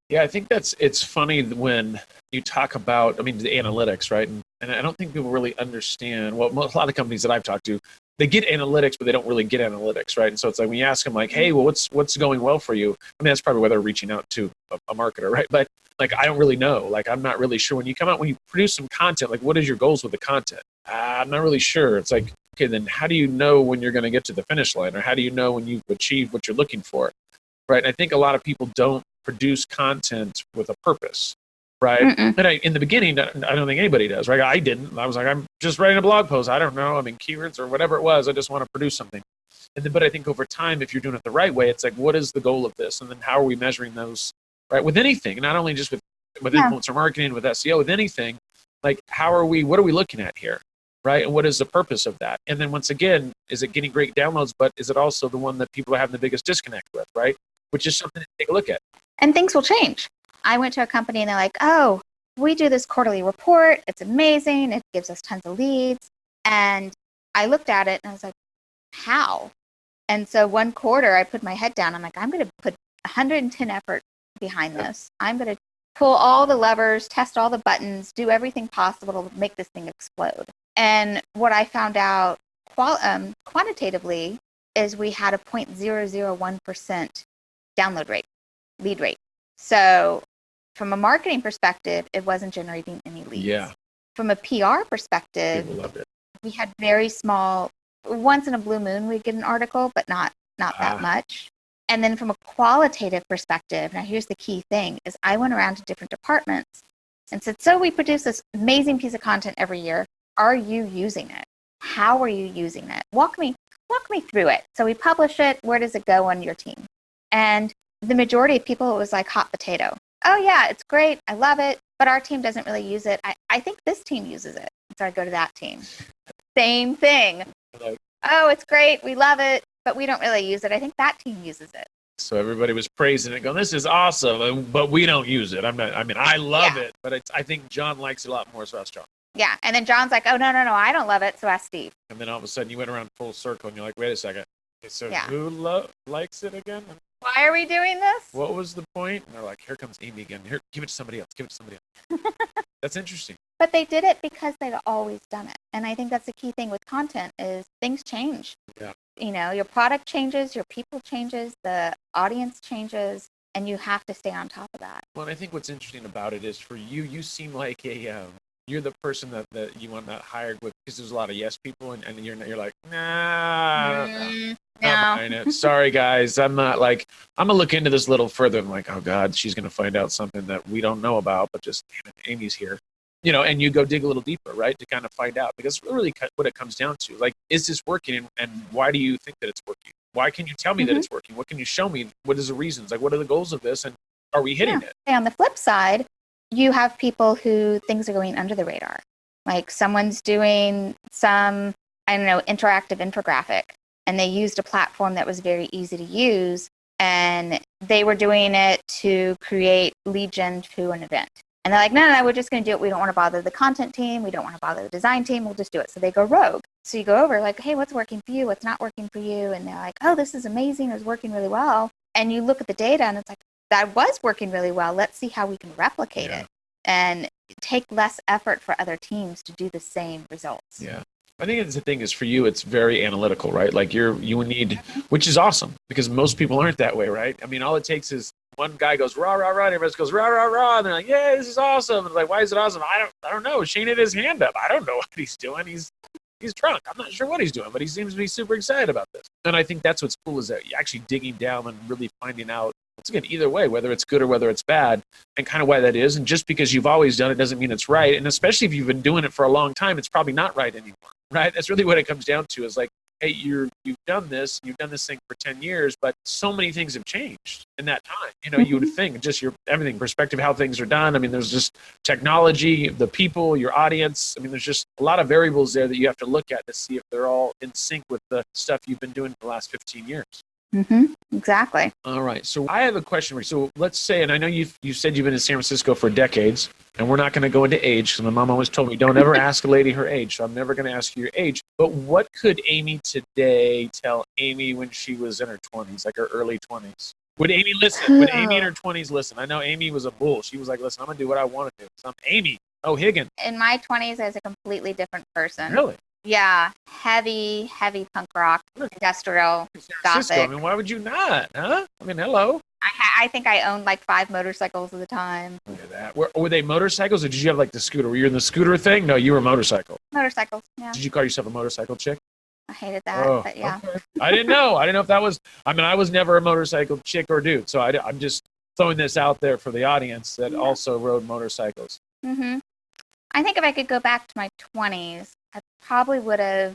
Yeah, I think it's funny when you talk about, I mean, the analytics, right? And I don't think people really understand, well, a lot of companies that I've talked to, they get analytics, but they don't really get analytics, right? And so it's like when you ask them like, hey, well, what's going well for you? I mean, that's probably why they're reaching out to a marketer, right? But like, I don't really know. Like, I'm not really sure. When you produce some content, like, what is your goals with the content? I'm not really sure. It's like, okay, then how do you know when you're going to get to the finish line? Or how do you know when you've achieved what you're looking for, right? And I think a lot of people don't produce content with a purpose, right? And in the beginning, I don't think anybody does, right? I didn't. I was like, I'm just writing a blog post. I don't know. I mean, keywords or whatever it was. I just want to produce something. And then, but I think over time, if you're doing it the right way, it's like, what is the goal of this? And then how are we measuring those, right? With anything, not only just with influencer marketing, with SEO, with anything, like what are we looking at here, right? And what is the purpose of that? And then once again, is it getting great downloads, but is it also the one that people are having the biggest disconnect with, right? Which is something to take a look at. And things will change. I went to a company and they're like, oh, we do this quarterly report. It's amazing. It gives us tons of leads. And I looked at it and I was like, how? And so one quarter I put my head down. I'm like, I'm going to put 110 effort behind this. I'm going to pull all the levers, test all the buttons, do everything possible to make this thing explode. And what I found out quantitatively is we had a 0.001% download rate, lead rate. So from a marketing perspective, it wasn't generating any leads. Yeah. From a PR perspective, people loved it. We had very small, once in a blue moon we'd get an article, but not that much. And then from a qualitative perspective, now here's the key thing, is I went around to different departments and said, so we produce this amazing piece of content every year. Are you using it? How are you using it? Walk me through it. So we publish it. Where does it go on your team? And the majority of people, it was like hot potato. Oh yeah, it's great. I love it. But our team doesn't really use it. I think this team uses it. So I go to that team. Same thing. Oh, it's great. We love it. But we don't really use it. I think that team uses it. So everybody was praising it, going, this is awesome, but we don't use it. I love it, but I think John likes it a lot more, so ask John. Yeah, and then John's like, oh, no, I don't love it, so ask Steve. And then all of a sudden you went around full circle, and you're like, wait a second. Okay, so who likes it again? Why are we doing this? What was the point? And they're like, here comes Amy again. Here, give it to somebody else. That's interesting. But they did it because they'd always done it. And I think that's the key thing with content is things change. Yeah. You know, your product changes, your people changes, the audience changes, and you have to stay on top of that. Well, and I think what's interesting about it is for you seem like you're the person that you want that hired with, because there's a lot of yes people, and you're like, nah. No. Sorry, guys. I'm not like, I'm going to look into this a little further. I'm like, oh, God, she's going to find out something that we don't know about, but just, damn it, Amy's here. You know, and you go dig a little deeper, right, to kind of find out. Because really what it comes down to, like, is this working, and why do you think that it's working? Why can you tell me that it's working? What can you show me? What is the reasons? Like, what are the goals of this, and are we hitting it? And on the flip side, you have people who things are going under the radar. Like someone's doing some, interactive infographic, and they used a platform that was very easy to use, and they were doing it to create lead gen to an event. And they're like, no, we're just going to do it. We don't want to bother the content team. We don't want to bother the design team. We'll just do it. So they go rogue. So you go over like, hey, what's working for you? What's not working for you? And they're like, oh, this is amazing. It's working really well. And you look at the data and it's like, that was working really well. Let's see how we can replicate it and take less effort for other teams to do the same results. Yeah. I think the thing is for you, it's very analytical, right? Like you need, which is awesome because most people aren't that way, right? I mean, all it takes is one guy goes rah rah rah, and everybody else goes rah rah rah, and they're like, "Yeah, this is awesome." And like, why is it awesome? I don't know. Shane had his hand up. I don't know what he's doing. He's drunk. I'm not sure what he's doing, but he seems to be super excited about this. And I think that's what's cool is that you're actually digging down and really finding out It's good either way, whether it's good or whether it's bad, and kind of why that is. And just because you've always done it doesn't mean it's right. And especially if you've been doing it for a long time, it's probably not right anymore, right? That's really what it comes down to, is like, hey, you've done this thing for 10 years, but so many things have changed in that time. You would think just your everything, perspective, how things are done. I mean, there's just technology, the people, your audience. I mean, there's just a lot of variables there that you have to look at to see if they're all in sync with the stuff you've been doing for the last 15 years. Exactly. All right. So I have a question for you. So let's say, and I know you said you've been in San Francisco for decades, and we're not going to go into age, because my mom always told me, don't ever ask a lady her age. So I'm never going to ask you your age. But what could Amy today tell Amy when she was in her 20s, like her early 20s? Would Amy listen? Would Amy in her 20s listen? I know Amy was a bull. She was like, listen, I'm going to do what I want to do. So I'm Amy. Oh, Higgins. In my 20s, I was a completely different person. Really? Yeah, heavy punk rock, industrial, gothic. I mean, why would you not? Huh? I mean, hello. I think I owned like 5 motorcycles at the time. Look at that. Were they motorcycles, or did you have like the scooter? Were you in the scooter thing? No, you were a motorcycle. Motorcycles, yeah. Did you call yourself a motorcycle chick? I hated that, but yeah. Okay. I didn't know if that was, I mean, I was never a motorcycle chick or dude, so I'm just throwing this out there for the audience that also rode motorcycles. I think if I could go back to my 20s, I probably would have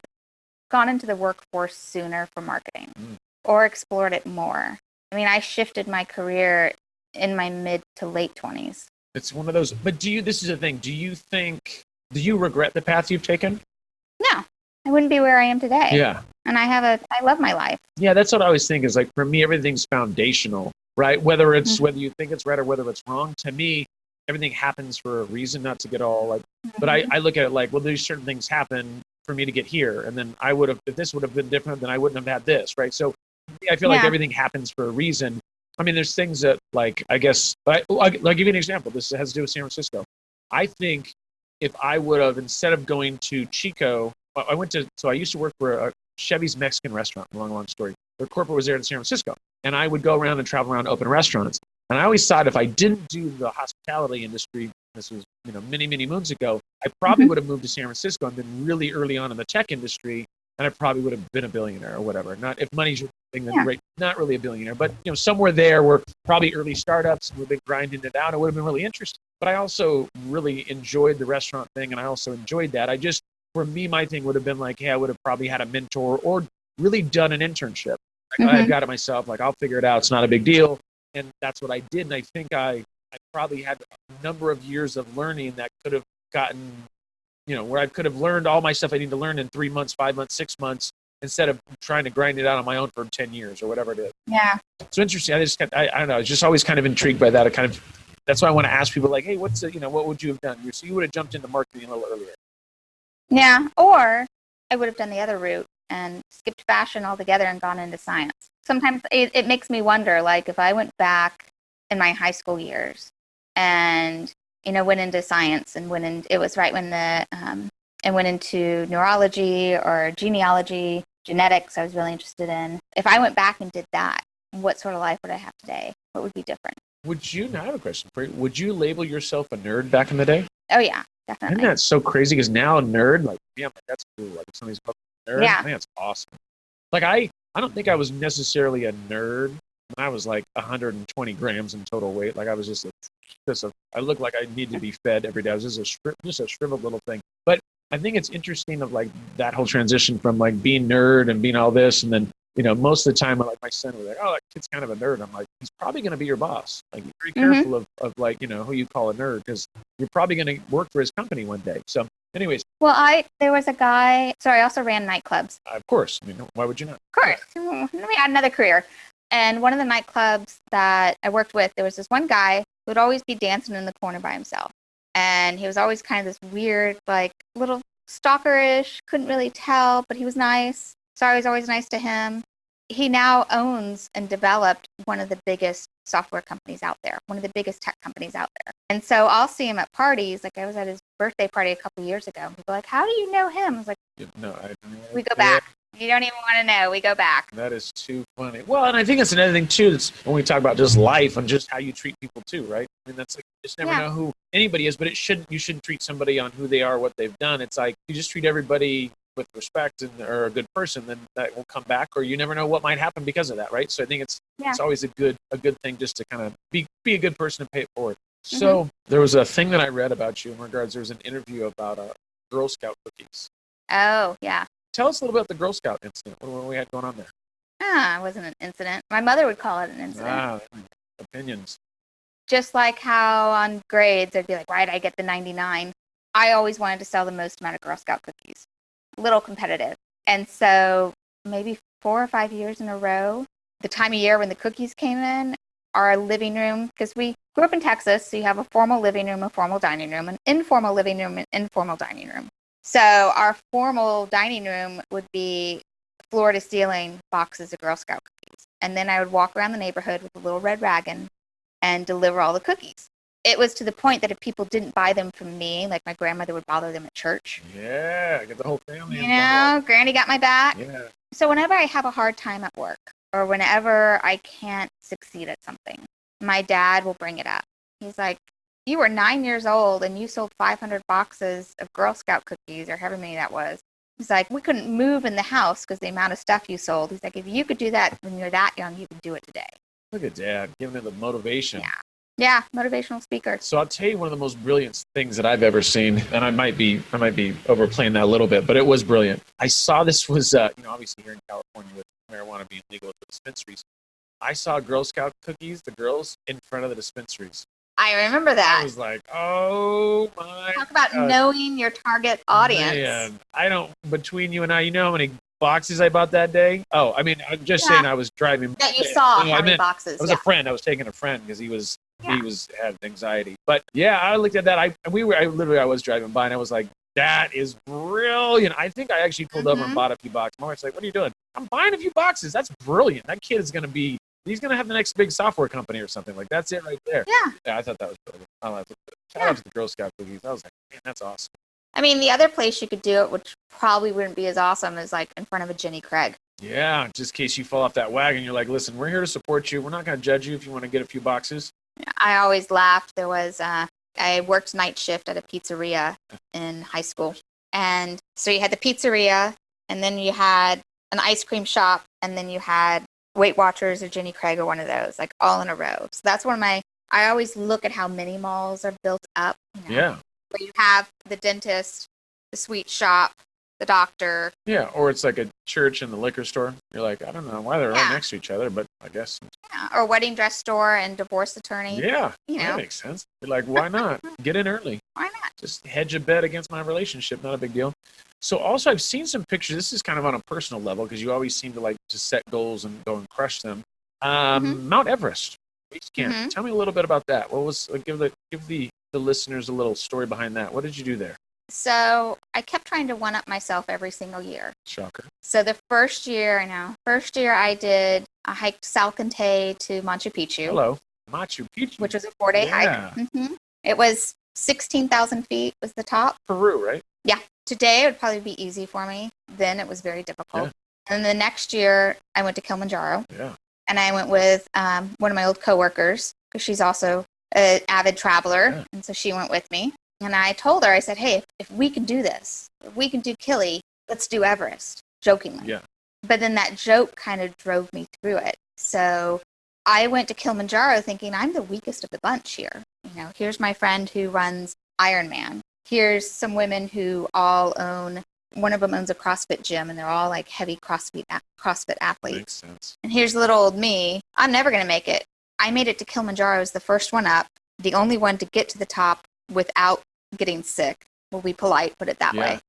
gone into the workforce sooner for marketing or explored it more. I mean, I shifted my career in my mid to late 20s. It's one of those, but this is the thing, do you regret the path you've taken? No, I wouldn't be where I am today. Yeah. And I love my life. Yeah, that's what I always think, is like, for me, everything's foundational, right? Whether it's, whether you think it's right or whether it's wrong, to me, everything happens for a reason, not to get all like, but I look at it like, well, there's certain things happen for me to get here. And then if this would have been different, then I wouldn't have had this, right? So I feel like everything happens for a reason. I mean, there's things that, like, I guess, I'll give you an example. This has to do with San Francisco. I think if I would have, instead of going to Chico, I used to work for a Chevy's Mexican restaurant, long story. Their corporate was there in San Francisco. And I would go around and travel around to open restaurants. And I always thought if I didn't do the hospitality industry, this was, many, many moons ago, I probably would have moved to San Francisco and been really early on in the tech industry, and I probably would have been a billionaire or whatever. Not if money's your thing, then great. Not really a billionaire, but somewhere there where probably early startups, we've been grinding it out. It would have been really interesting. But I also really enjoyed the restaurant thing, and I also enjoyed that. For me, my thing would have been like, hey, I would have probably had a mentor or really done an internship. Like, I've got it myself. Like, I'll figure it out. It's not a big deal. And that's what I did. And I think I probably had a number of years of learning that could have gotten, where I could have learned all my stuff I need to learn in 3 months, 5 months, 6 months, instead of trying to grind it out on my own for 10 years or whatever it is. Yeah. So interesting. I don't know. I was just always kind of intrigued by that. That's why I want to ask people, like, hey, what would you have done? So you would have jumped into marketing a little earlier. Yeah. Or I would have done the other route and skipped fashion altogether and gone into science. Sometimes it makes me wonder, like, if I went back in my high school years and, went into science and it was right when I went into neurology or genealogy, genetics I was really interested in. If I went back and did that, what sort of life would I have today? What would be different? I have a question for you. Would you label yourself a nerd back in the day? Oh, yeah, definitely. Isn't that so crazy? Because now a nerd, like, yeah, that's cool. Like, if somebody's a nerd, yeah. I think that's awesome. Like, I don't think I was necessarily a nerd when I was like 120 grams in total weight. Like, I was I looked like I needed to be fed every day. I was just a shriveled little thing. But I think it's interesting of like that whole transition from like being nerd and being all this. And then, most of the time, like my son was like, oh, that kid's kind of a nerd. I'm like, he's probably going to be your boss. Like, be very careful of like, who you call a nerd, because you're probably going to work for his company one day. So anyways. Well, there was a guy, I also ran nightclubs. Of course. I mean, why would you not? Of course. Let me add another career. And one of the nightclubs that I worked with, there was this one guy who would always be dancing in the corner by himself. And he was always kind of this weird, like, little stalkerish, couldn't really tell, but he was nice. So I was always nice to him. He now owns and developed one of the biggest software companies out there, one of the biggest tech companies out there. And so I'll see him at parties. Like, I was at his birthday party a couple of years ago. And people are like, how do you know him? I was like, no, we go back. You don't even want to know. We go back. That is too funny. Well, and I think it's another thing, too, that's when we talk about just life and just how you treat people, too, right? I mean, that's like, you just never know who anybody is, but you shouldn't treat somebody on who they are, what they've done. It's like, you just treat everybody with respect and or a good person, then that will come back, or you never know what might happen because of that, right? So I think it's always a good thing just to kind of be a good person and pay it forward. So there was a thing that I read about you in regards. There was an interview about Girl Scout cookies. Oh, yeah. Tell us a little bit about the Girl Scout incident. What we had going on there? It wasn't an incident. My mother would call it an incident. Opinions. Just like how on grades, I'd be like, why did I get the 99? I always wanted to sell the most amount of Girl Scout cookies. A little competitive. And so maybe 4 or 5 years in a row, the time of year when the cookies came in, our living room, because we grew up in Texas, so you have a formal living room, a formal dining room, an informal living room, an informal dining room. So our formal dining room would be floor to ceiling boxes of Girl Scout cookies. And then I would walk around the neighborhood with a little red wagon and deliver all the cookies. It was to the point that if people didn't buy them from me, like my grandmother would bother them at church. Yeah, get the whole family involved. Granny got my back. Yeah. So whenever I have a hard time at work or whenever I can't succeed at something, my dad will bring it up. He's like, you were 9 years old and you sold 500 boxes of Girl Scout cookies or however many that was. He's like, we couldn't move in the house because the amount of stuff you sold. He's like, if you could do that when you're that young, you can do it today. Look at Dad giving it the motivation. Yeah, motivational speaker. So I'll tell you one of the most brilliant things that I've ever seen, and I might be overplaying that a little bit, but it was brilliant. I saw this was, obviously here in California with marijuana being legal at the dispensaries. I saw Girl Scout cookies, the girls, in front of the dispensaries. I remember that. I was like, oh my. Talk about knowing your target audience. Man, between you and I, you know how many boxes I bought that day? Oh, I mean, I'm just saying I was driving. That you saw how many boxes. It was a friend. I was taking a friend because he had anxiety. But yeah, I looked at that. I was driving by and I was like, that is brilliant. I think I actually pulled over and bought a few boxes. My wife's like, what are you doing? I'm buying a few boxes. That's brilliant. That kid is he's going to have the next big software company or something. Like, that's it right there. Yeah, I thought that was brilliant. Shout out to the Girl Scout cookies. I was like, man, that's awesome. I mean, the other place you could do it, which probably wouldn't be as awesome, is like in front of a Jenny Craig. Yeah, just in case you fall off that wagon, you're like, listen, we're here to support you. We're not going to judge you if you want to get a few boxes. I always laughed. There was, I worked night shift at a pizzeria in high school. And so you had the pizzeria, and then you had an ice cream shop, and then you had Weight Watchers or Jenny Craig or one of those, like all in a row. So that's I always look at how mini malls are built up. Yeah. Where you have the dentist, the sweet shop, the doctor. Yeah, or it's like a church and the liquor store. You're like, I don't know why they're right next to each other, but I guess. Yeah, or wedding dress store and divorce attorney. Yeah, that makes sense. You're like, why not? Get in early. Why not? Just hedge a bet against my relationship. Not a big deal. So also, I've seen some pictures. This is kind of on a personal level because you always seem to like to set goals and go and crush them. Mount Everest. Base camp. Tell me a little bit about that. What was give the listeners a little story behind that. What did you do there? So I kept trying to one-up myself every single year. Shocker. So the first year I did, I hiked Salcantay to Machu Picchu. Hello, Machu Picchu. Which was a 4-day hike. It was 16,000 feet was the top. Peru, right? Yeah. Today it would probably be easy for me. Then it was very difficult. Yeah. And the next year I went to Kilimanjaro. Yeah. And I went with one of my old coworkers because she's also an avid traveler. And so she went with me. And I told her, I said, hey, if we can do this, if we can do Kili, let's do Everest, jokingly. Yeah. But then that joke kind of drove me through it. So I went to Kilimanjaro thinking I'm the weakest of the bunch here. Here's my friend who runs Ironman. Here's some women who all one of them owns a CrossFit gym, and they're all like heavy CrossFit athletes. Makes sense. And here's little old me. I'm never going to make it. I made it to Kilimanjaro as the first one up, the only one to get to the top without getting sick. We'll be polite, put it that way.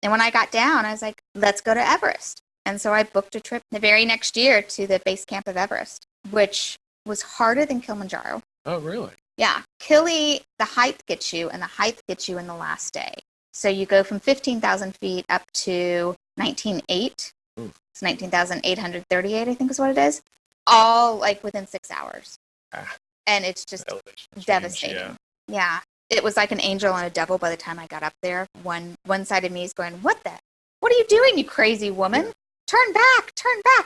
And when I got down, I was like, let's go to Everest. And so I booked a trip the very next year to the base camp of Everest, which was harder than Kilimanjaro. Oh, really? Yeah. Kili, the height gets you, and the height gets you in the last day. So you go from 15,000 feet up to 19,800. It's 19,838, I think is what it is. All like within 6 hours. And it's just devastating. Yeah. It was like an angel and a devil by the time I got up there. One side of me is going, what are you doing, you crazy woman? Turn back.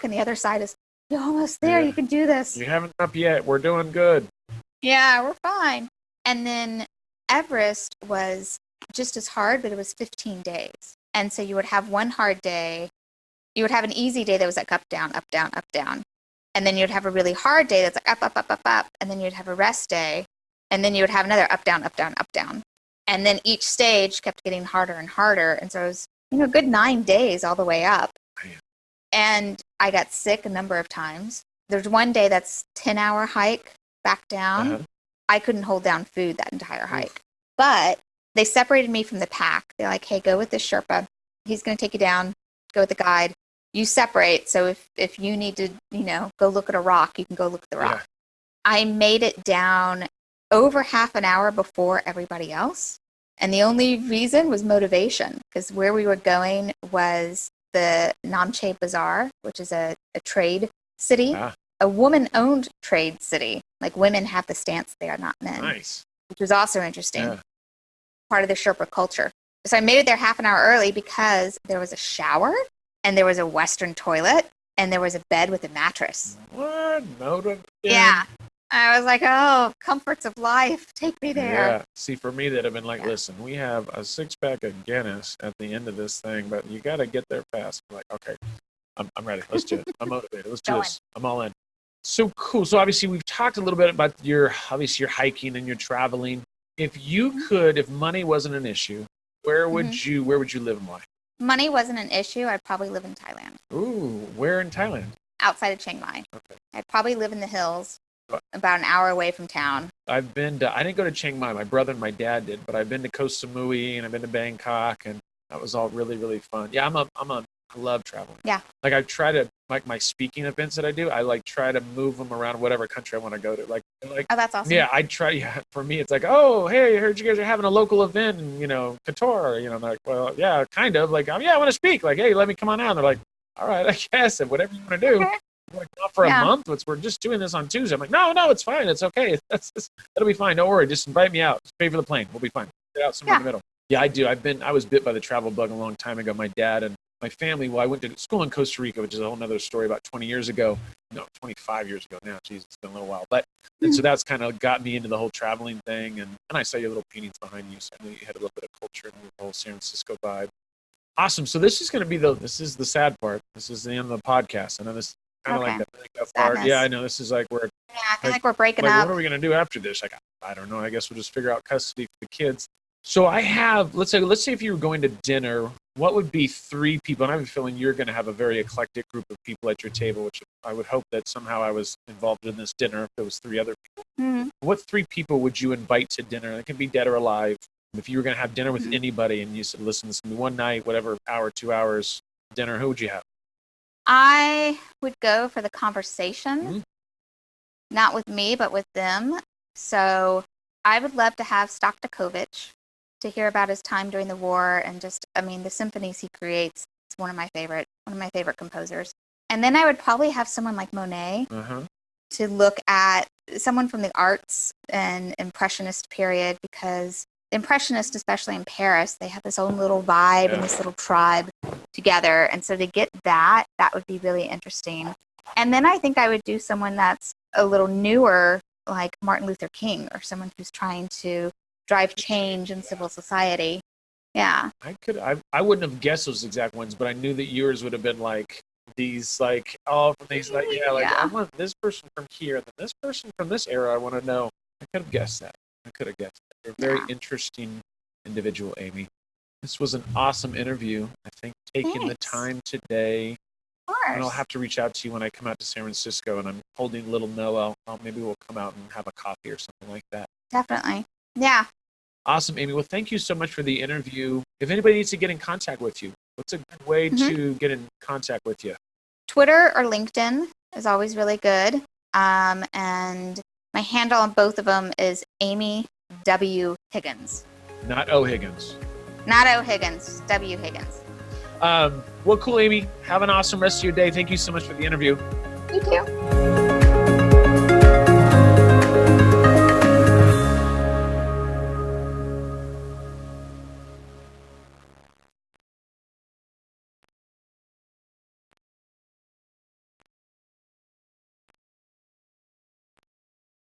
And the other side is, you're almost there. You can do this. You haven't up yet. We're doing good. Yeah, we're fine. And then Everest was just as hard, but it was 15 days. And so you would have one hard day. You would have an easy day that was like up, down, up, down, up, down. And then you'd have a really hard day that's like up, up, up, up, up. And then you'd have a rest day. And then you would have another up, down, up, down, up, down. And then each stage kept getting harder and harder. And so it was, a good 9 days all the way up. And I got sick a number of times. There's one day that's 10-hour hike back down. I couldn't hold down food that entire hike. But they separated me from the pack. They're like, hey, go with this Sherpa. He's going to take you down. Go with the guide. You separate. So if you need to, go look at a rock, you can go look at the rock. I made it down over half an hour before everybody else. And the only reason was motivation, because where we were going was the Namche Bazaar, which is a trade city, a woman-owned trade city. Like women have the stance there, not men. Nice. Which was also interesting. Part of the Sherpa culture. So I made it there half an hour early because there was a shower and there was a Western toilet and there was a bed with a mattress. What? Yeah. I was like, oh, comforts of life. Take me there. Yeah. See, for me, that'd have been like, listen, we have a 6-pack of Guinness at the end of this thing, but you got to get there fast. I'm like, okay, I'm ready. Let's do it. I'm motivated. Let's do this. I'm all in. So cool. So obviously we've talked a little bit about your hiking and your traveling. If you could, if money wasn't an issue, where would you live and why? Money wasn't an issue. I'd probably live in Thailand. Ooh, where in Thailand? Outside of Chiang Mai. Okay. I'd probably live in the hills, about an hour away from town. I didn't go to Chiang Mai. My brother and my dad did, but I've been to Koh Samui and I've been to Bangkok, and that was all really, really fun. Yeah, I love traveling. Yeah. Like I try to, like my speaking events that I do, I like try to move them around whatever country I want to go to. Like, oh, that's awesome. Yeah, I try. Yeah, for me, it's like, oh, hey, I heard you guys are having a local event in, Qatar. I'm like, well, yeah, kind of. Like, yeah, I want to speak. Like, hey, let me come on out. And they're like, all right, I guess, and whatever you want to do. Okay. Like, not for a month. We're just doing this on Tuesday. I'm like, no, it's fine. It's okay. That'll be fine. Don't worry. Just invite me out. Just pay for the plane. We'll be fine. Get out somewhere in the middle. Yeah, I do. I was bit by the travel bug a long time ago. My dad and my family, I went to school in Costa Rica, which is a whole nother story, about 20 years ago. No, 25 years ago now. Jeez, it's been a little while. But and so that's kind of got me into the whole traveling thing. And I saw your little paintings behind you, so I knew you had a little bit of culture and the whole San Francisco vibe. Awesome. So this is going to be this is the sad part. This is the end of the podcast. I know this is kind of like that part. Yeah, I know. This is like we're. Yeah, I feel like we're breaking up. What are we going to do after this? Like, I don't know. I guess we'll just figure out custody for the kids. So I have, let's say if you were going to dinner, what would be 3 people? And I have a feeling you're going to have a very eclectic group of people at your table, which I would hope that somehow I was involved in this dinner if there was 3 other people. Mm-hmm. What 3 people would you invite to dinner? It can be dead or alive. If you were going to have dinner with anybody and you said, listen, this is going to be one night, whatever, hour, 2 hours, dinner, who would you have? I would go for the conversation, not with me, but with them. So I would love to have Shostakovich, to hear about his time during the war and just, the symphonies he creates. It's one of my favorite composers. And then I would probably have someone like Monet to look at, someone from the arts and Impressionist period, because Impressionists, especially in Paris, they have this own little vibe and this little tribe together. And so to get that would be really interesting. And then I think I would do someone that's a little newer, like Martin Luther King, or someone who's trying to drive change in civil society. Yeah. I wouldn't have guessed those exact ones, but I knew that yours would have been like these, like, all from these, like, I want this person from here, and then this person from this era I want to know. I could have guessed that. You're a very interesting individual, Amy. This was an awesome interview. I think taking the time today. Of course. And I'll have to reach out to you when I come out to San Francisco and I'm holding little Noah. Maybe we'll come out and have a coffee or something like that. Definitely. Yeah. Awesome, Amy. Well, thank you so much for the interview. If anybody needs to get in contact with you, what's a good way to get in contact with you? Twitter or LinkedIn is always really good. And my handle on both of them is Amy W. Higgins. Not O. Higgins. Not O. Higgins. W. Higgins. Well, cool, Amy. Have an awesome rest of your day. Thank you so much for the interview. You too.